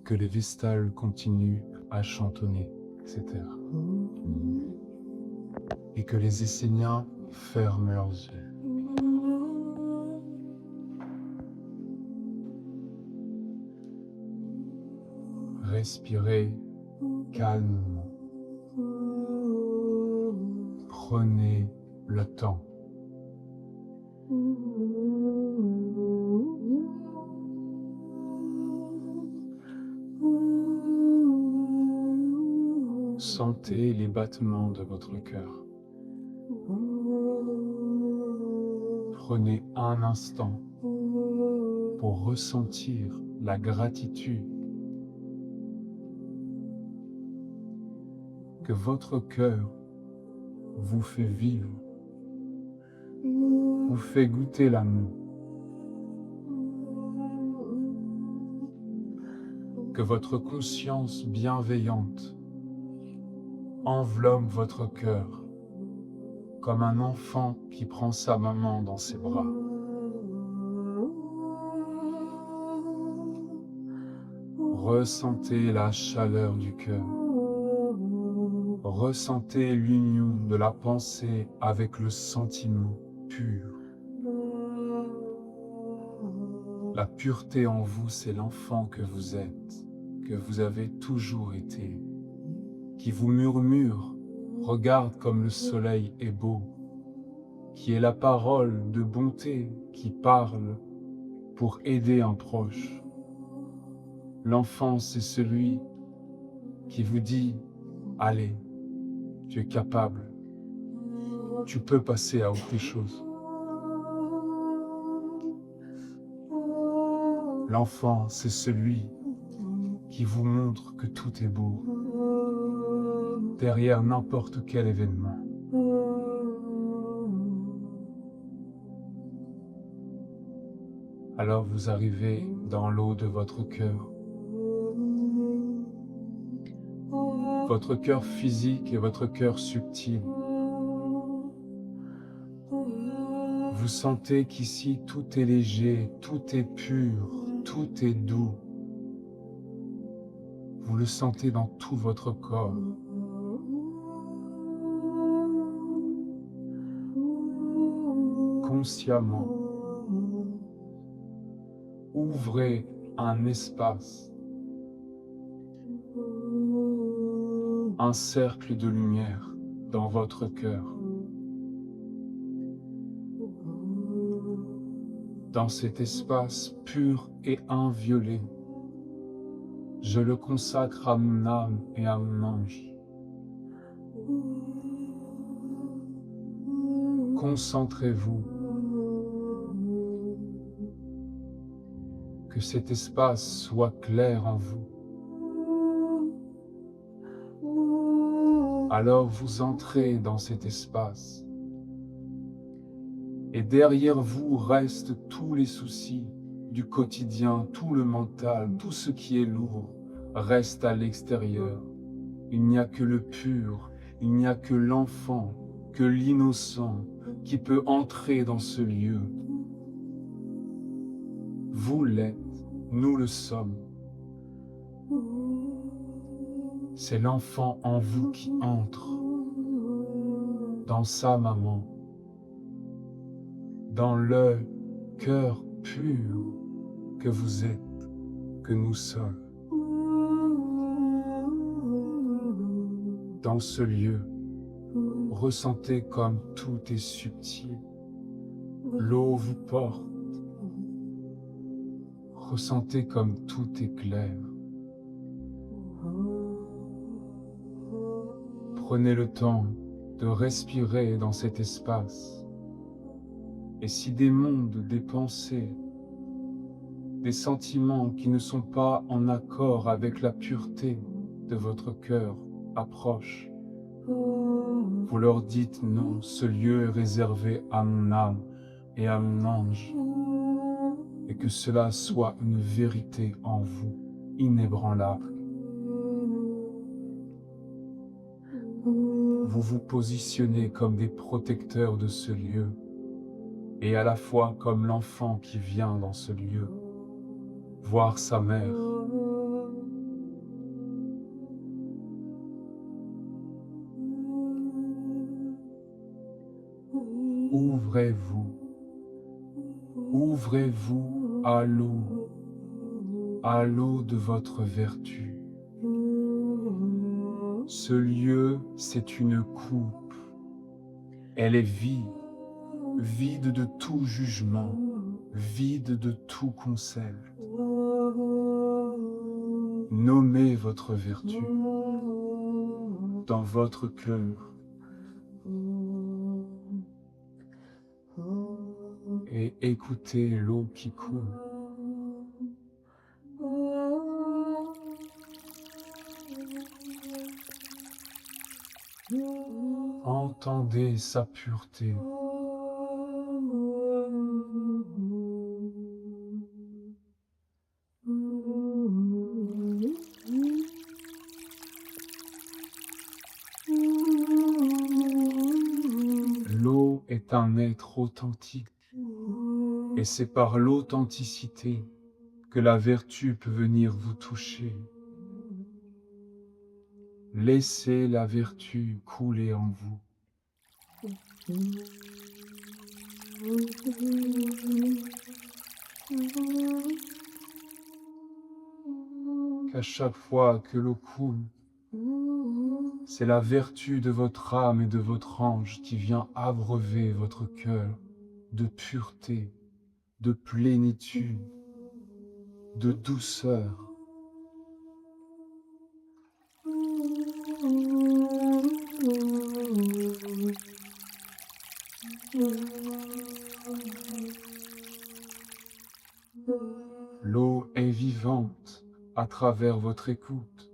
Que les vestales continuent à chantonner, etc. Et que les Esséniens ferment leurs yeux. Respirez calmement. Prenez le temps. Sentez les battements de votre cœur. Prenez un instant pour ressentir la gratitude que votre cœur vous fait vivre, vous fait goûter l'amour, que votre conscience bienveillante enveloppe votre cœur comme un enfant qui prend sa maman dans ses bras. Ressentez la chaleur du cœur. Ressentez l'union de la pensée avec le sentiment pur. La pureté en vous, c'est l'enfant que vous êtes, que vous avez toujours été, qui vous murmure, regarde comme le soleil est beau, qui est la parole de bonté qui parle pour aider un proche. L'enfant, c'est celui qui vous dit « Allez, tu es capable, tu peux passer à autre chose ». L'enfant, c'est celui qui vous montre que tout est beau, derrière n'importe quel événement. Alors vous arrivez dans l'eau de votre cœur. Votre cœur physique et votre cœur subtil. Vous sentez qu'ici tout est léger, tout est pur, tout est doux. Vous le sentez dans tout votre corps. Consciemment, ouvrez un espace, un cercle de lumière dans votre cœur. Dans cet espace pur et inviolé, je le consacre à mon âme et à mon ange. Concentrez-vous. Que cet espace soit clair en vous. Alors vous entrez dans cet espace. Et derrière vous restent tous les soucis du quotidien, tout le mental, tout ce qui est lourd reste à l'extérieur. Il n'y a que le pur, il n'y a que l'enfant, que l'innocent qui peut entrer dans ce lieu. Vous l'êtes, nous le sommes. C'est l'enfant en vous qui entre dans sa maman, dans le cœur pur que vous êtes, que nous sommes. Dans ce lieu, ressentez comme tout est subtil. L'eau vous porte. Ressentez comme tout est clair. Prenez le temps de respirer dans cet espace. Et si des mondes, des pensées, des sentiments qui ne sont pas en accord avec la pureté de votre cœur approchent, vous leur dites non, ce lieu est réservé à mon âme et à mon ange, et que cela soit une vérité en vous, inébranlable. Vous vous positionnez comme des protecteurs de ce lieu. et à la fois comme l'enfant qui vient dans ce lieu voir sa mère. Ouvrez-vous, ouvrez-vous à l'eau de votre vertu. Ce lieu, c'est une coupe. Elle est vide, vide de tout jugement, vide de tout conseil. Nommez votre vertu dans votre cœur et écoutez l'eau qui coule. Entendez sa pureté. L'eau est un être authentique et c'est par l'authenticité que la vertu peut venir vous toucher. Laissez la vertu couler en vous. Qu'à chaque fois que l'eau coule, c'est la vertu de votre âme et de votre ange qui vient abreuver votre cœur de pureté, de plénitude, de douceur. L'eau est vivante à travers votre écoute,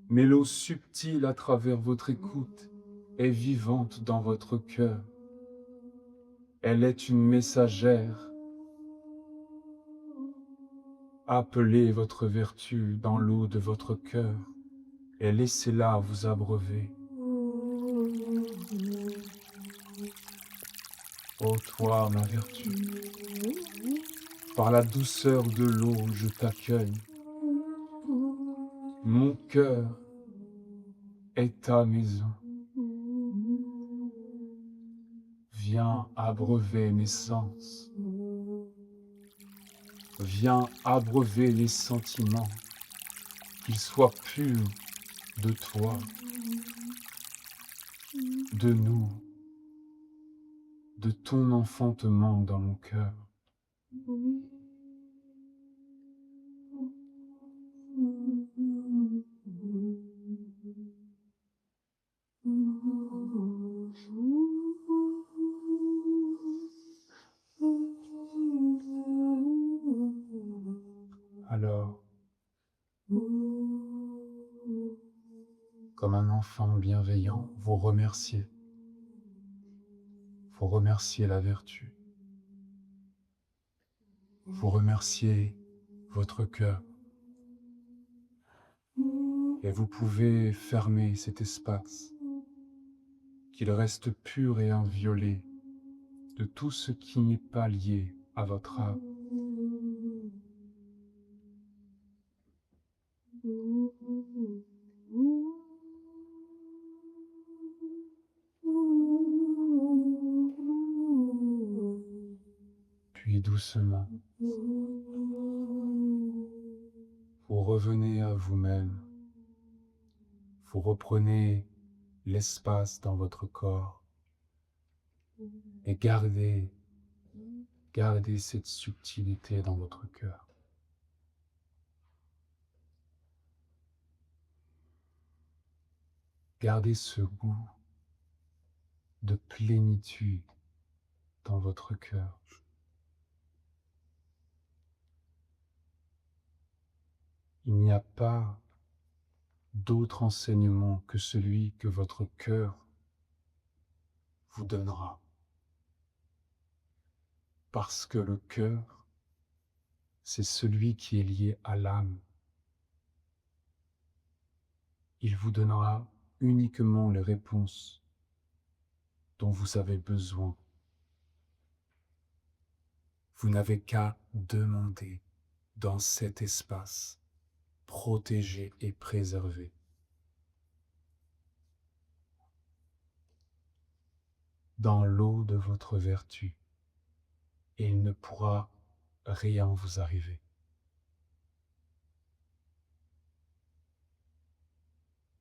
mais l'eau subtile à travers votre écoute est vivante dans votre cœur. Elle est une messagère. Appelez votre vertu dans l'eau de votre cœur et laissez-la vous abreuver. Ô toi, ma vertu, par la douceur de l'eau, je t'accueille. Mon cœur est ta maison. Viens abreuver mes sens. Viens abreuver les sentiments, qu'ils soient purs de toi, de nous, de ton enfantement dans mon cœur. Alors, comme un enfant bienveillant, vous remerciez la vertu. Vous remerciez votre cœur. Et vous pouvez fermer cet espace, qu'il reste pur et inviolé de tout ce qui n'est pas lié à votre âme. Puis doucement, vous revenez à vous-même. Vous reprenez l'espace dans votre corps et gardez cette subtilité dans votre cœur. Gardez ce goût de plénitude dans votre cœur. Il n'y a pas d'autre enseignement que celui que votre cœur vous donnera. Parce que le cœur, c'est celui qui est lié à l'âme. Il vous donnera uniquement les réponses dont vous avez besoin Vous n'avez qu'à demander dans cet espace, protégé et préservé. Dans l'eau de votre vertu, et il ne pourra rien vous arriver.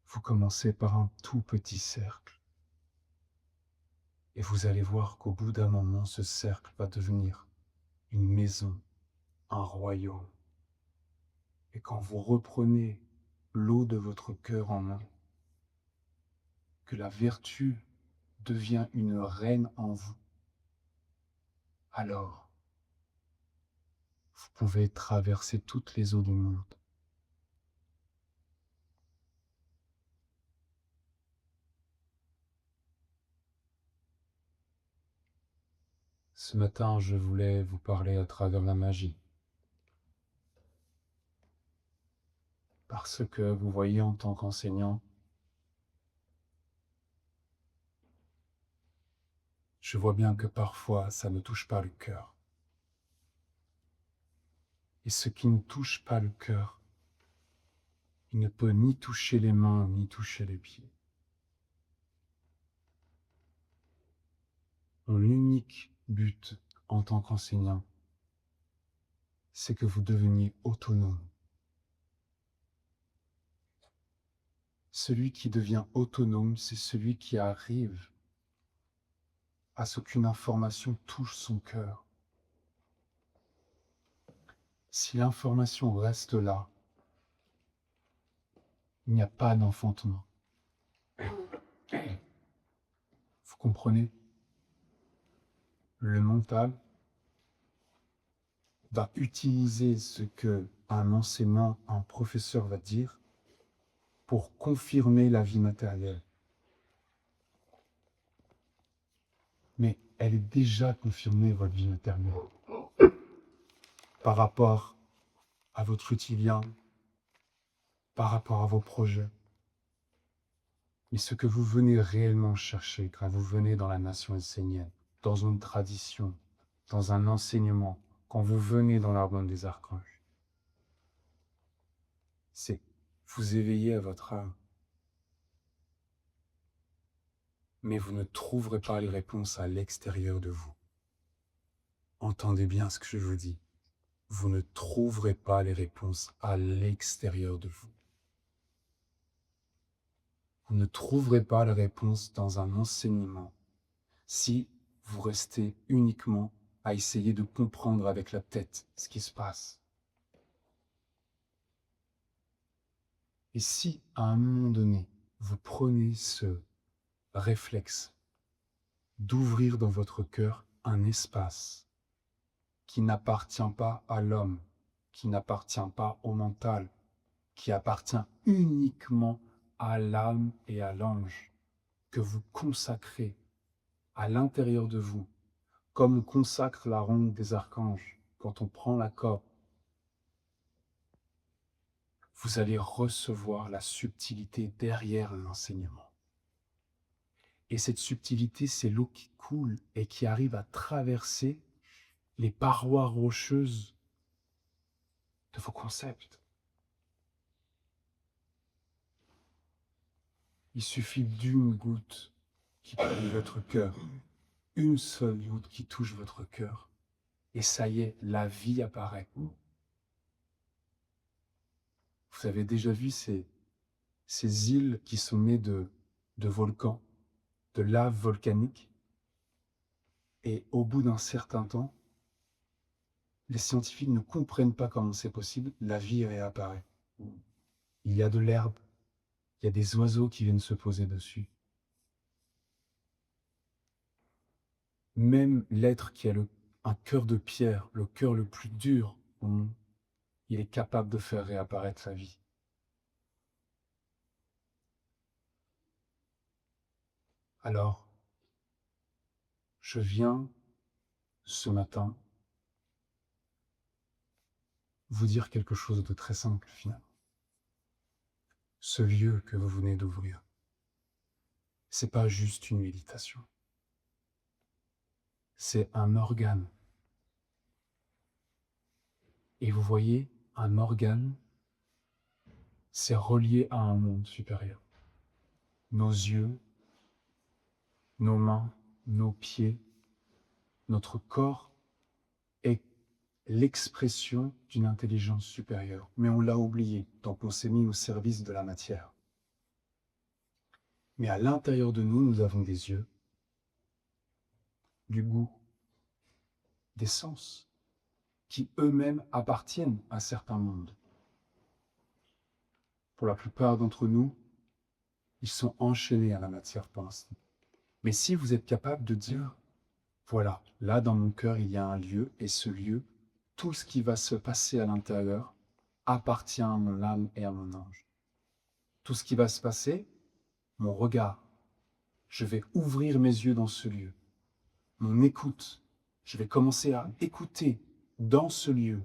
Vous commencez par un tout petit cercle, et vous allez voir qu'au bout d'un moment, ce cercle va devenir une maison, un royaume. Et quand vous reprenez l'eau de votre cœur en main, que la vertu devient une reine en vous, alors vous pouvez traverser toutes les eaux du monde. Ce matin, je voulais vous parler à travers la magie. Parce que vous voyez, en tant qu'enseignant, je vois bien que parfois, ça ne touche pas le cœur. Et ce qui ne touche pas le cœur, il ne peut ni toucher les mains, ni toucher les pieds. Mon unique but en tant qu'enseignant, c'est que vous deveniez autonome. Celui qui devient autonome, c'est celui qui arrive à ce qu'une information touche son cœur. Si l'information reste là, il n'y a pas d'enfantement. Vous comprenez? Le mental va utiliser ce que un enseignant, un professeur va dire pour confirmer la vie matérielle. Mais elle est déjà confirmée, votre vie matérielle, par rapport à votre quotidien, par rapport à vos projets. Mais ce que vous venez réellement chercher quand vous venez dans la nation essénienne, dans une tradition, dans un enseignement, quand vous venez dans l'Argonne des Archanges, c'est vous éveiller à votre âme. Mais vous ne trouverez pas les réponses à l'extérieur de vous. Entendez bien ce que je vous dis. Vous ne trouverez pas les réponses à l'extérieur de vous. Vous ne trouverez pas les réponses dans un enseignement si vous restez uniquement à essayer de comprendre avec la tête ce qui se passe. Et si, à un moment donné, vous prenez ce réflexe d'ouvrir dans votre cœur un espace qui n'appartient pas à l'homme, qui n'appartient pas au mental, qui appartient uniquement à l'âme et à l'ange, que vous consacrez à l'intérieur de vous, comme on consacre la ronde des archanges quand on prend la corde, vous allez recevoir la subtilité derrière l'enseignement. Et cette subtilité, c'est l'eau qui coule et qui arrive à traverser les parois rocheuses de vos concepts. Il suffit d'une goutte qui touche votre cœur, une seule goutte qui touche votre cœur, et ça y est, la vie apparaît. Vous avez déjà vu ces îles qui sont nées de volcans, de lave volcanique, et au bout d'un certain temps, les scientifiques ne comprennent pas comment c'est possible, la vie réapparaît. Il y a de l'herbe, il y a des oiseaux qui viennent se poser dessus. Même l'être qui a un cœur de pierre, le cœur le plus dur au monde, il est capable de faire réapparaître sa vie. Alors, je viens ce matin vous dire quelque chose de très simple finalement. Ce lieu que vous venez d'ouvrir, c'est pas juste une méditation. C'est un organe Et vous voyez, un organe, c'est relié à un monde supérieur. Nos yeux, nos mains, nos pieds, notre corps est l'expression d'une intelligence supérieure. Mais on l'a oublié, donc on s'est mis au service de la matière. Mais à l'intérieur de nous, nous avons des yeux, du goût, des sens, qui eux-mêmes appartiennent à certains mondes. Pour la plupart d'entre nous, ils sont enchaînés à la matière pour l'instant. Mais si vous êtes capable de dire, voilà, là dans mon cœur, il y a un lieu, et ce lieu, tout ce qui va se passer à l'intérieur appartient à mon âme et à mon ange. Tout ce qui va se passer, mon regard, je vais ouvrir mes yeux dans ce lieu. Mon écoute, je vais commencer à écouter dans ce lieu.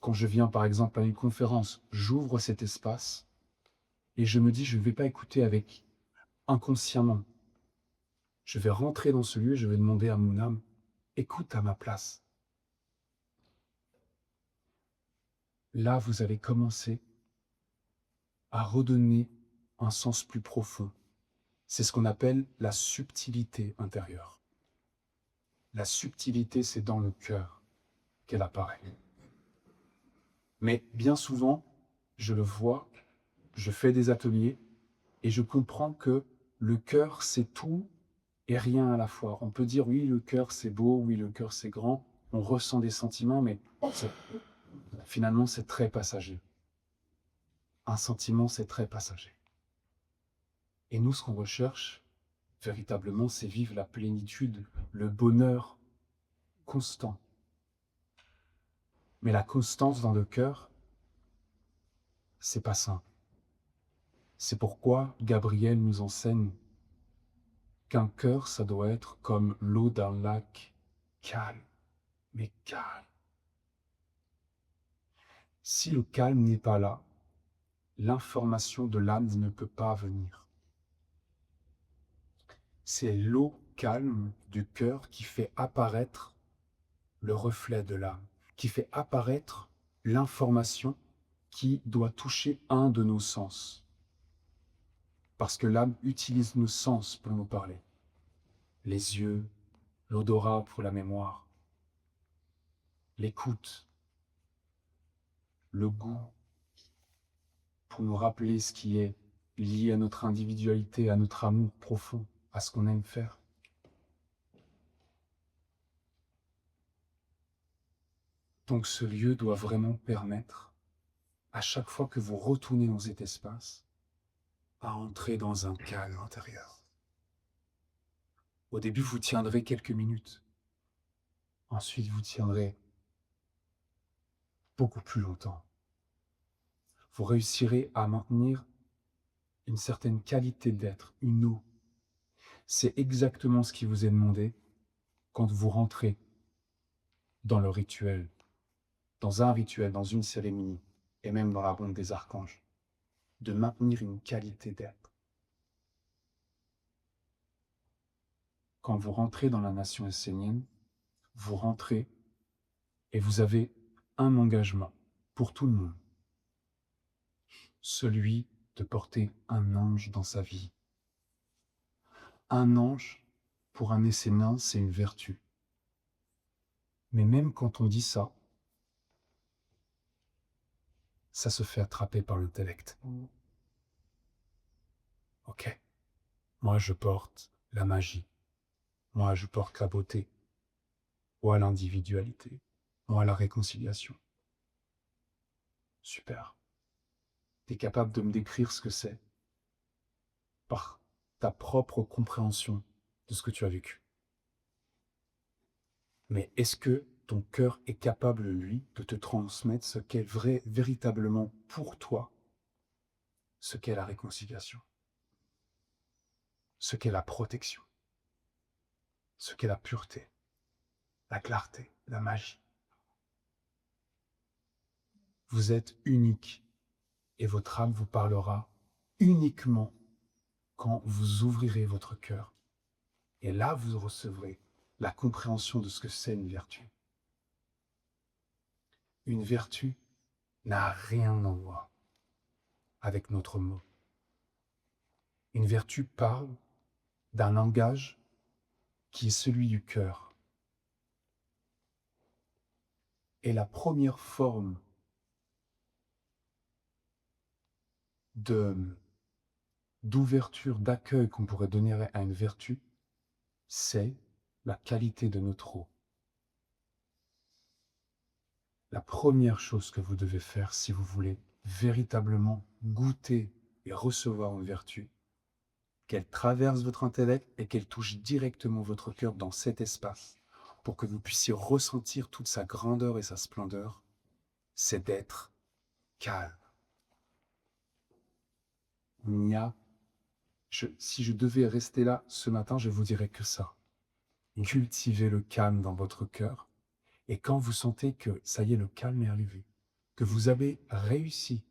Quand je viens par exemple à une conférence, j'ouvre cet espace et je me dis, je ne vais pas écouter avec inconsciemment. Je vais rentrer dans ce lieu et je vais demander à mon âme, écoute à ma place. Là, vous allez commencer à redonner un sens plus profond. C'est ce qu'on appelle la subtilité intérieure. La subtilité, c'est dans le cœur qu'elle apparaît. Mais bien souvent, je le vois, je fais des ateliers et je comprends que le cœur, c'est tout et rien à la fois. On peut dire, oui, le cœur, c'est beau, oui, le cœur, c'est grand, on ressent des sentiments, mais finalement, c'est très passager. Un sentiment, c'est très passager. Et nous, ce qu'on recherche, véritablement, c'est vivre la plénitude, le bonheur constant. Mais la constance dans le cœur, c'est pas simple. C'est pourquoi Gabriel nous enseigne qu'un cœur, ça doit être comme l'eau d'un lac, calme, mais calme. Si le calme n'est pas là, l'information de l'âme ne peut pas venir. C'est l'eau calme du cœur qui fait apparaître le reflet de l'âme, qui fait apparaître l'information qui doit toucher un de nos sens. Parce que l'âme utilise nos sens pour nous parler. Les yeux, l'odorat pour la mémoire, l'écoute, le goût, pour nous rappeler ce qui est lié à notre individualité, à notre amour profond, à ce qu'on aime faire. Donc ce lieu doit vraiment permettre, à chaque fois que vous retournez dans cet espace, à entrer dans un calme intérieur. Au début, vous tiendrez quelques minutes. Ensuite, vous tiendrez beaucoup plus longtemps. Vous réussirez à maintenir une certaine qualité d'être, une eau. C'est exactement ce qui vous est demandé quand vous rentrez dans le rituel, dans un rituel, dans une cérémonie, et même dans la ronde des archanges, de maintenir une qualité d'être. Quand vous rentrez dans la nation essénienne, vous rentrez et vous avez un engagement pour tout le monde. Celui de porter un ange dans sa vie. Un ange, pour un Essénien, c'est une vertu. Mais même quand on dit ça, ça se fait attraper par l'intellect. Ok, moi je porte la magie. Moi je porte la beauté. Moi l'individualité. Moi la réconciliation. Super. Tu es capable de me décrire ce que c'est par ta propre compréhension de ce que tu as vécu. Mais est-ce que ton cœur est capable, lui, de te transmettre ce qu'est véritablement pour toi, ce qu'est la réconciliation, ce qu'est la protection, ce qu'est la pureté, la clarté, la magie. Vous êtes unique et votre âme vous parlera uniquement quand vous ouvrirez votre cœur. Et là, vous recevrez la compréhension de ce que c'est une vertu. Une vertu n'a rien à voir avec notre mot. Une vertu parle d'un langage qui est celui du cœur. Et la première forme d'ouverture, d'accueil qu'on pourrait donner à une vertu, c'est la qualité de notre eau. La première chose que vous devez faire si vous voulez véritablement goûter et recevoir une vertu, qu'elle traverse votre intellect et qu'elle touche directement votre cœur dans cet espace, pour que vous puissiez ressentir toute sa grandeur et sa splendeur, c'est d'être calme. Il n'y a si je devais rester là ce matin, je vous dirais que ça. Cultivez le calme dans votre cœur. Et quand vous sentez que, ça y est, le calme est arrivé, que vous avez réussi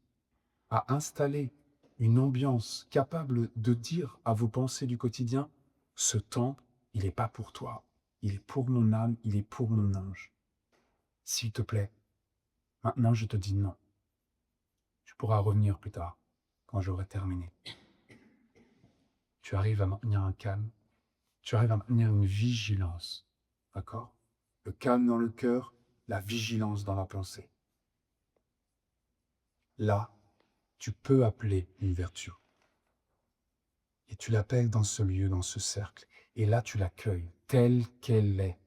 à installer une ambiance capable de dire à vos pensées du quotidien, ce temps, il n'est pas pour toi, il est pour mon âme, il est pour mon ange. S'il te plaît, maintenant je te dis non. Tu pourras revenir plus tard, quand j'aurai terminé. Tu arrives à maintenir un calme, tu arrives à maintenir une vigilance, d'accord? Le calme dans le cœur, la vigilance dans la pensée. Là, tu peux appeler une vertu. Et tu l'appelles dans ce lieu, dans ce cercle. Et là, tu l'accueilles telle qu'elle est.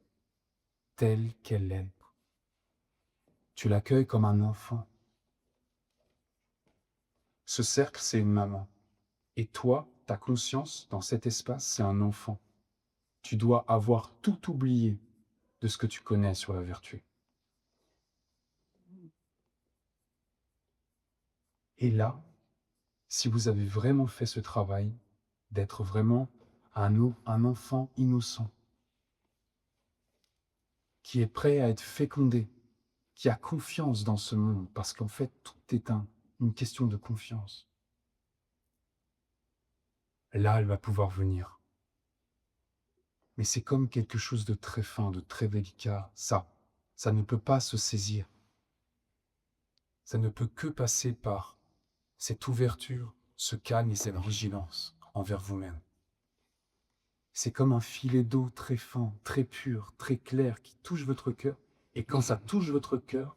Telle qu'elle est. Tu l'accueilles comme un enfant. Ce cercle, c'est une maman. Et toi, ta conscience, dans cet espace, c'est un enfant. Tu dois avoir tout oublié de ce que tu connais sur la vertu. Et là, si vous avez vraiment fait ce travail, d'être vraiment un enfant innocent, qui est prêt à être fécondé, qui a confiance dans ce monde, parce qu'en fait, tout est une question de confiance. Là, elle va pouvoir venir. Mais c'est comme quelque chose de très fin, de très délicat. Ça ne peut pas se saisir. Ça ne peut que passer par cette ouverture, ce calme et cette vigilance envers vous-même. C'est comme un filet d'eau très fin, très pur, très clair, qui touche votre cœur. Et quand ça touche votre cœur,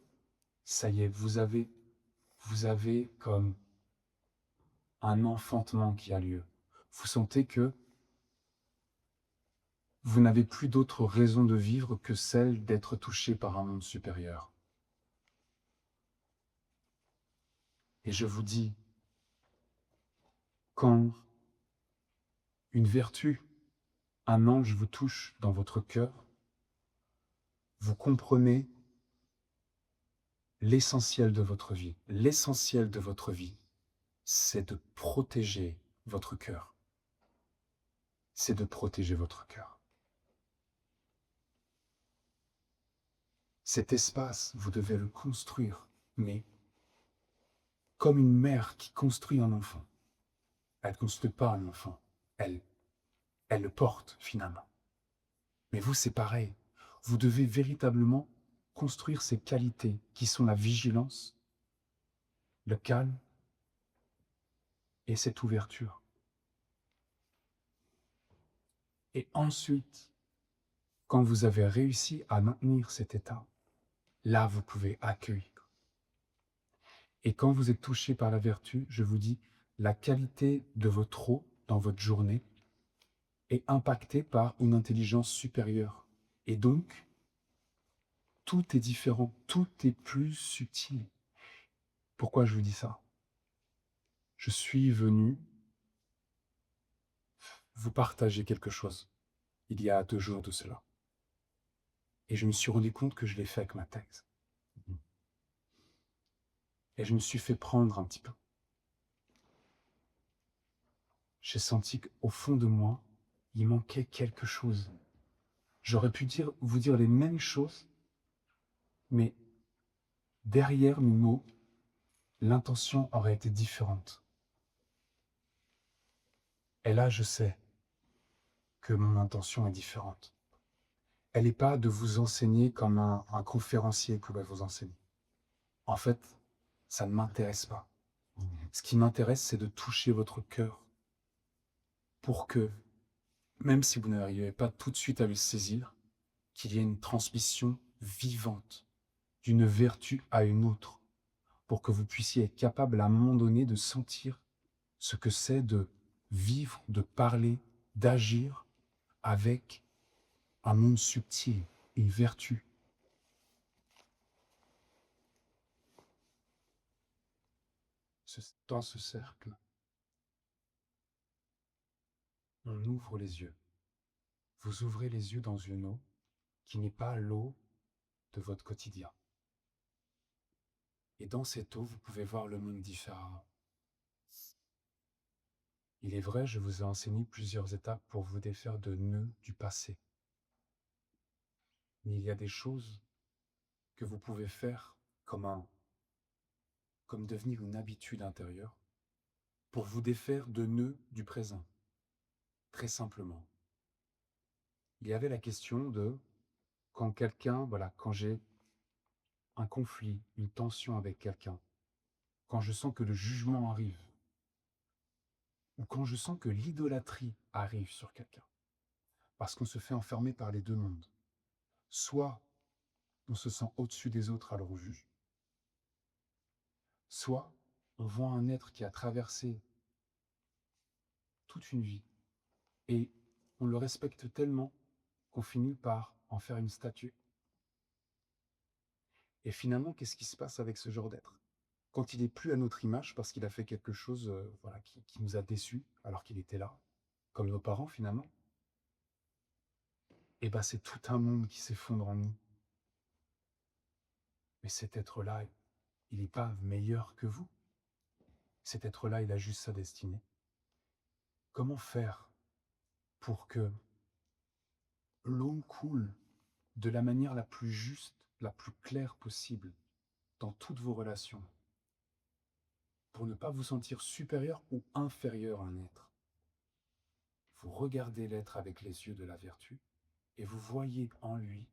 ça y est, vous avez comme un enfantement qui a lieu. Vous sentez que vous n'avez plus d'autre raison de vivre que celle d'être touché par un monde supérieur. Et je vous dis, quand une vertu, un ange vous touche dans votre cœur, vous comprenez l'essentiel de votre vie. L'essentiel de votre vie, c'est de protéger votre cœur. C'est de protéger votre cœur. Cet espace, vous devez le construire, mais comme une mère qui construit un enfant. Elle ne construit pas un enfant, elle le porte finalement. Mais vous, c'est pareil. Vous devez véritablement construire ces qualités qui sont la vigilance, le calme et cette ouverture. Et ensuite, quand vous avez réussi à maintenir cet état, là, vous pouvez accueillir. Et quand vous êtes touché par la vertu, je vous dis, la qualité de votre eau dans votre journée est impactée par une intelligence supérieure. Et donc, tout est différent, tout est plus subtil. Pourquoi je vous dis ça? Je suis venu vous partager quelque chose il y a 2 jours de cela. Et je me suis rendu compte que je l'ai fait avec ma thèse. Et je me suis fait prendre un petit peu. J'ai senti qu'au fond de moi, il manquait quelque chose. J'aurais pu vous dire les mêmes choses, mais derrière mes mots, l'intention aurait été différente. Et là, je sais que mon intention est différente. Elle n'est pas de vous enseigner comme un conférencier pourrait vous enseigner. En fait, ça ne m'intéresse pas. Ce qui m'intéresse, c'est de toucher votre cœur pour que, même si vous n'arrivez pas tout de suite à le saisir, qu'il y ait une transmission vivante d'une vertu à une autre, pour que vous puissiez être capable à un moment donné de sentir ce que c'est de vivre, de parler, d'agir avec un monde subtil, une vertu. Dans ce cercle, on ouvre les yeux. Vous ouvrez les yeux dans une eau qui n'est pas l'eau de votre quotidien. Et dans cette eau, vous pouvez voir le monde différemment. Il est vrai, je vous ai enseigné plusieurs étapes pour vous défaire de nœuds du passé. Mais il y a des choses que vous pouvez faire comme devenir une habitude intérieure pour vous défaire de nœuds du présent. Très simplement. Il y avait la question de quand j'ai un conflit, une tension avec quelqu'un, quand je sens que le jugement arrive, ou quand je sens que l'idolâtrie arrive sur quelqu'un, parce qu'on se fait enfermer par les deux mondes. Soit on se sent au-dessus des autres alors on juge, soit on voit un être qui a traversé toute une vie et on le respecte tellement qu'on finit par en faire une statue. Et finalement, qu'est-ce qui se passe avec ce genre d'être? Quand il n'est plus à notre image parce qu'il a fait quelque chose qui nous a déçus alors qu'il était là, comme nos parents finalement, et ben c'est tout un monde qui s'effondre en nous. Mais cet être-là, il n'est pas meilleur que vous. Cet être-là, il a juste sa destinée. Comment faire pour que l'eau coule de la manière la plus juste, la plus claire possible dans toutes vos relations, pour ne pas vous sentir supérieur ou inférieur à un être? Vous regardez l'être avec les yeux de la vertu et vous voyez en lui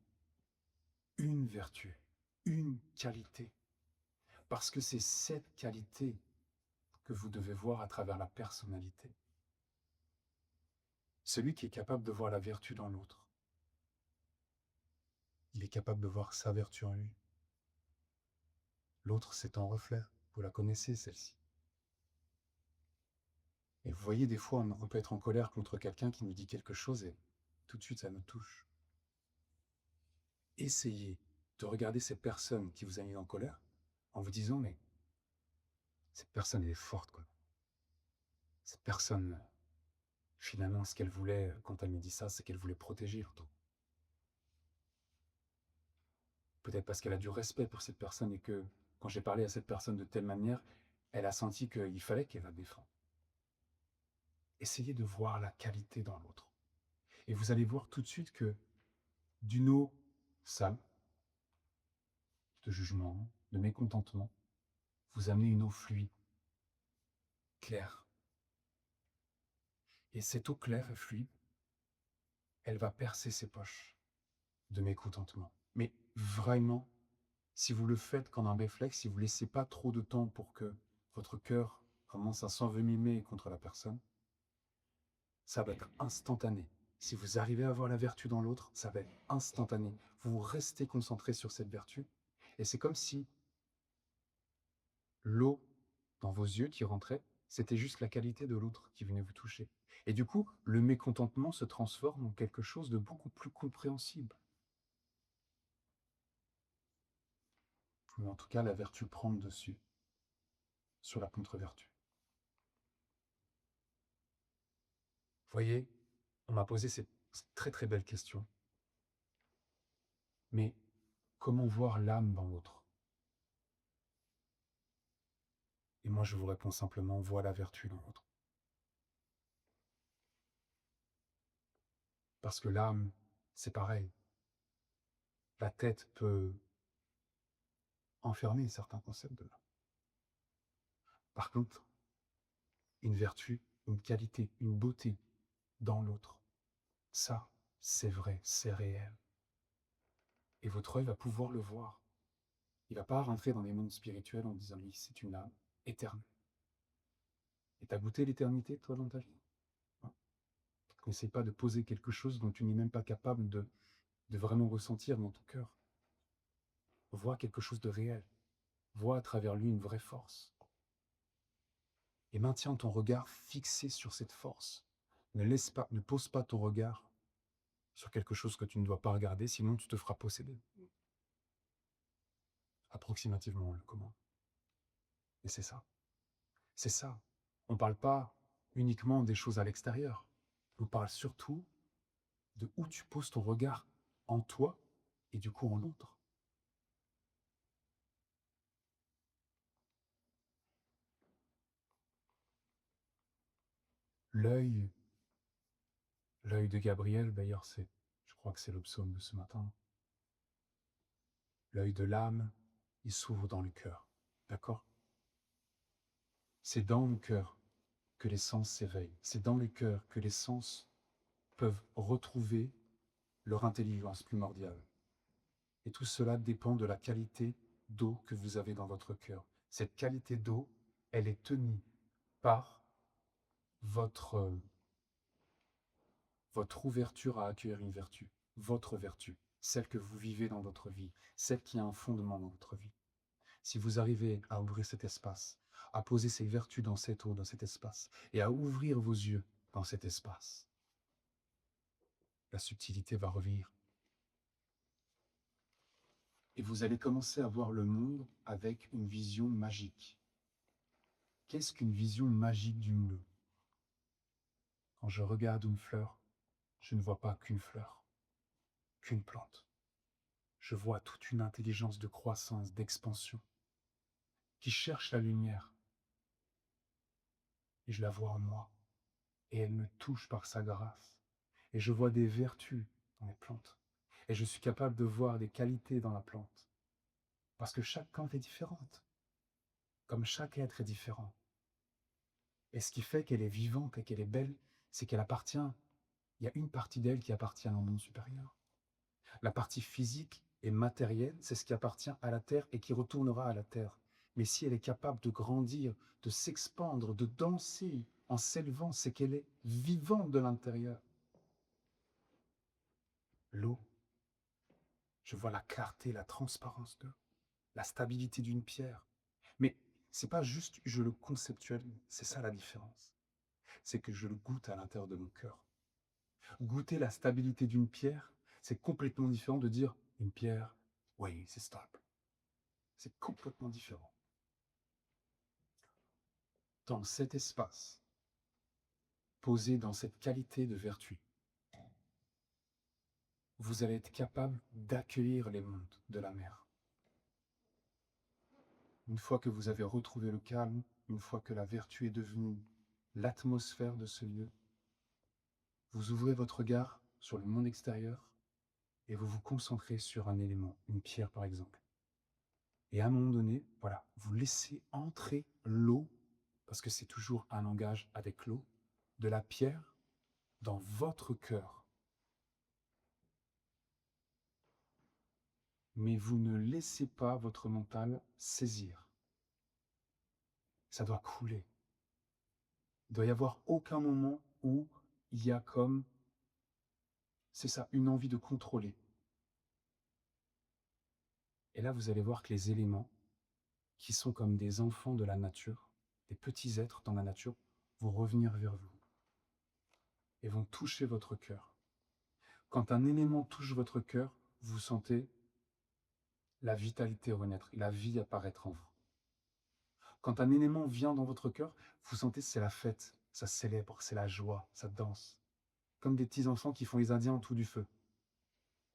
une vertu, une qualité. Parce que c'est cette qualité que vous devez voir à travers la personnalité. Celui qui est capable de voir la vertu dans l'autre, il est capable de voir sa vertu en lui. L'autre, c'est un reflet. Vous la connaissez, celle-ci. Et vous voyez, des fois, on peut être en colère contre quelqu'un qui nous dit quelque chose et tout de suite, ça nous touche. Essayez de regarder cette personne qui vous a mis en colère en vous disant, mais cette personne, elle est forte, quoi. Cette personne, finalement, ce qu'elle voulait, quand elle me dit ça, c'est qu'elle voulait protéger l'autre. Peut-être parce qu'elle a du respect pour cette personne et que, quand j'ai parlé à cette personne de telle manière, elle a senti qu'il fallait qu'elle la défende. Essayez de voir la qualité dans l'autre. Et vous allez voir tout de suite que d'une eau sale, de jugement, de mécontentement, vous amenez une eau fluide, claire. Et cette eau claire et fluide, elle va percer ses poches de mécontentement. Mais vraiment, si vous le faites comme un réflexe, si vous ne laissez pas trop de temps pour que votre cœur commence à s'envenimer contre la personne, ça va être instantané. Si vous arrivez à voir la vertu dans l'autre, ça va être instantané. Vous restez concentré sur cette vertu. Et c'est comme si l'eau dans vos yeux qui rentrait, c'était juste la qualité de l'autre qui venait vous toucher. Et du coup, le mécontentement se transforme en quelque chose de beaucoup plus compréhensible. Ou en tout cas, la vertu prend le dessus sur la contre-vertu. Vous voyez, on m'a posé cette très très belle question. Mais comment voir l'âme dans l'autre? Et moi, je vous réponds simplement, vois la vertu dans l'autre. Parce que l'âme, c'est pareil. La tête peut enfermer certains concepts de l'âme. Par contre, une vertu, une qualité, une beauté dans l'autre, ça, c'est vrai, c'est réel. Et votre œil va pouvoir le voir. Il ne va pas rentrer dans les mondes spirituels en disant oui, c'est une âme éternelle. Et tu as goûté l'éternité, toi, dans ta vie? N'essaie pas de poser quelque chose dont tu n'es même pas capable de vraiment ressentir dans ton cœur. Vois quelque chose de réel. Vois à travers lui une vraie force. Et maintiens ton regard fixé sur cette force. Ne pose pas ton regard sur quelque chose que tu ne dois pas regarder, sinon tu te feras posséder. Approximativement, le comment. Et c'est ça. C'est ça. On ne parle pas uniquement des choses à l'extérieur. On parle surtout de où tu poses ton regard en toi et du coup en l'autre. L'œil, l'œil de Gabriel, d'ailleurs, je crois que c'est le psaume de ce matin. L'œil de l'âme, il s'ouvre dans le cœur. D'accord? C'est dans le cœur que les sens s'éveillent. C'est dans le cœur que les sens peuvent retrouver leur intelligence primordiale. Et tout cela dépend de la qualité d'eau que vous avez dans votre cœur. Cette qualité d'eau, elle est tenue par votre ouverture à accueillir une vertu, votre vertu, celle que vous vivez dans votre vie, celle qui a un fondement dans votre vie. Si vous arrivez à ouvrir cet espace, à poser ces vertus dans cette eau, dans cet espace, et à ouvrir vos yeux dans cet espace, la subtilité va revenir. Et vous allez commencer à voir le monde avec une vision magique. Qu'est-ce qu'une vision magique du monde? Quand je regarde une fleur, je ne vois pas qu'une fleur, qu'une plante. Je vois toute une intelligence de croissance, d'expansion, qui cherche la lumière. Et je la vois en moi. Et elle me touche par sa grâce. Et je vois des vertus dans les plantes. Et je suis capable de voir des qualités dans la plante. Parce que chaque plante est différente. Comme chaque être est différent. Et ce qui fait qu'elle est vivante et qu'elle est belle, c'est qu'elle appartient, il y a une partie d'elle qui appartient au monde supérieur. La partie physique et matérielle, c'est ce qui appartient à la terre et qui retournera à la terre. Mais si elle est capable de grandir, de s'expandre, de danser en s'élevant, c'est qu'elle est vivante de l'intérieur. L'eau, je vois la clarté, la transparence de l'eau, la stabilité d'une pierre. Mais c'est pas juste je le conceptualise, c'est ça la différence. C'est que je le goûte à l'intérieur de mon cœur. Goûter la stabilité d'une pierre, c'est complètement différent de dire une pierre, oui, c'est stable. C'est complètement différent. Dans cet espace, posé dans cette qualité de vertu, vous allez être capable d'accueillir les mondes de la mer. Une fois que vous avez retrouvé le calme, une fois que la vertu est devenue l'atmosphère de ce lieu, vous ouvrez votre regard sur le monde extérieur et vous vous concentrez sur un élément, une pierre par exemple. Et à un moment donné, voilà, vous laissez entrer l'eau, parce que c'est toujours un langage avec l'eau, de la pierre dans votre cœur. Mais vous ne laissez pas votre mental saisir. Ça doit couler. Il ne doit y avoir aucun moment où il y a comme, c'est ça, une envie de contrôler. Et là, vous allez voir que les éléments, qui sont comme des enfants de la nature, des petits êtres dans la nature, vont revenir vers vous et vont toucher votre cœur. Quand un élément touche votre cœur, vous sentez la vitalité renaître, la vie apparaître en vous. Quand un élément vient dans votre cœur, vous sentez c'est la fête, ça célèbre, c'est la joie, ça danse. Comme des petits enfants qui font les Indiens autour du feu.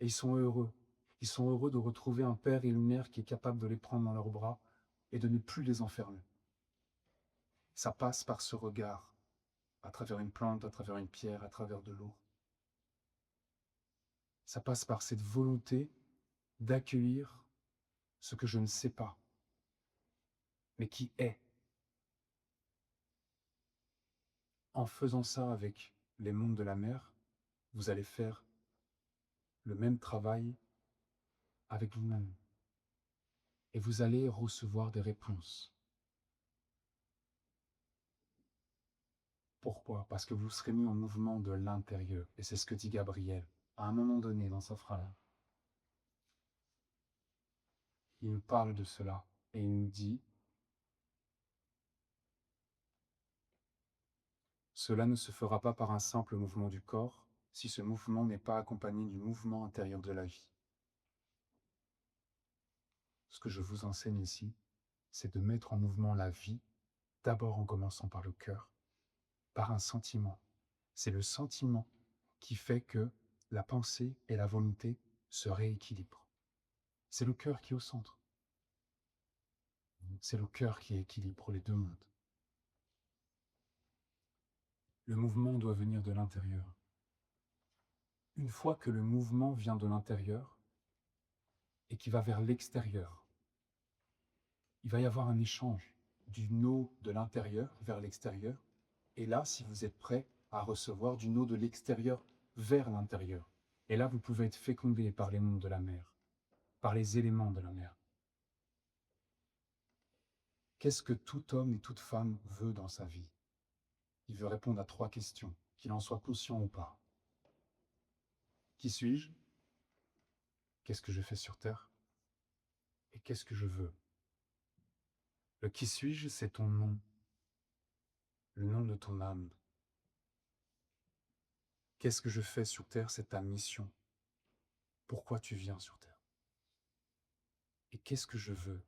Et ils sont heureux. Ils sont heureux de retrouver un père et une mère qui est capable de les prendre dans leurs bras et de ne plus les enfermer. Ça passe par ce regard, à travers une plante, à travers une pierre, à travers de l'eau. Ça passe par cette volonté d'accueillir ce que je ne sais pas, mais qui est. En faisant ça avec les mondes de la mer, vous allez faire le même travail avec vous-même. et vous allez recevoir des réponses. Pourquoi? Parce que vous serez mis en mouvement de l'intérieur, et c'est ce que dit Gabriel à un moment donné dans sa phrase. Il nous parle de cela, et il nous dit « Cela ne se fera pas par un simple mouvement du corps, si ce mouvement n'est pas accompagné du mouvement intérieur de la vie. » Ce que je vous enseigne ici, c'est de mettre en mouvement la vie, d'abord en commençant par le cœur, par un sentiment. C'est le sentiment qui fait que la pensée et la volonté se rééquilibrent. C'est le cœur qui est au centre. C'est le cœur qui équilibre les deux mondes. Le mouvement doit venir de l'intérieur. Une fois que le mouvement vient de l'intérieur et qui va vers l'extérieur, il va y avoir un échange d'une eau de l'intérieur vers l'extérieur. Et là, si vous êtes prêt à recevoir d'une eau de l'extérieur vers l'intérieur, et là, vous pouvez être fécondé par les mondes de la mer, par les éléments de la mer. Qu'est-ce que tout homme et toute femme veut dans sa vie? Il veut répondre à 3 questions, qu'il en soit conscient ou pas. Qui suis-je? Qu'est-ce que je fais sur Terre? Et qu'est-ce que je veux? Le qui suis-je, c'est ton nom, le nom de ton âme. Qu'est-ce que je fais sur Terre, c'est ta mission. Pourquoi tu viens sur Terre? Et qu'est-ce que je veux?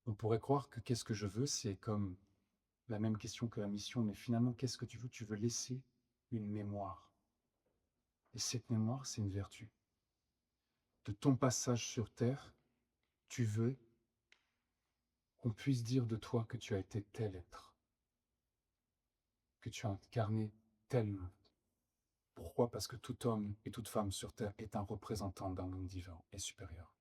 On pourrait croire que qu'est-ce que je veux, c'est comme la même question que la mission, mais finalement, qu'est-ce que tu veux? Tu veux laisser une mémoire. Et cette mémoire, c'est une vertu. De ton passage sur Terre, tu veux qu'on puisse dire de toi que tu as été tel être, que tu as incarné tel monde. Pourquoi? Parce que tout homme et toute femme sur Terre est un représentant d'un monde divin et supérieur.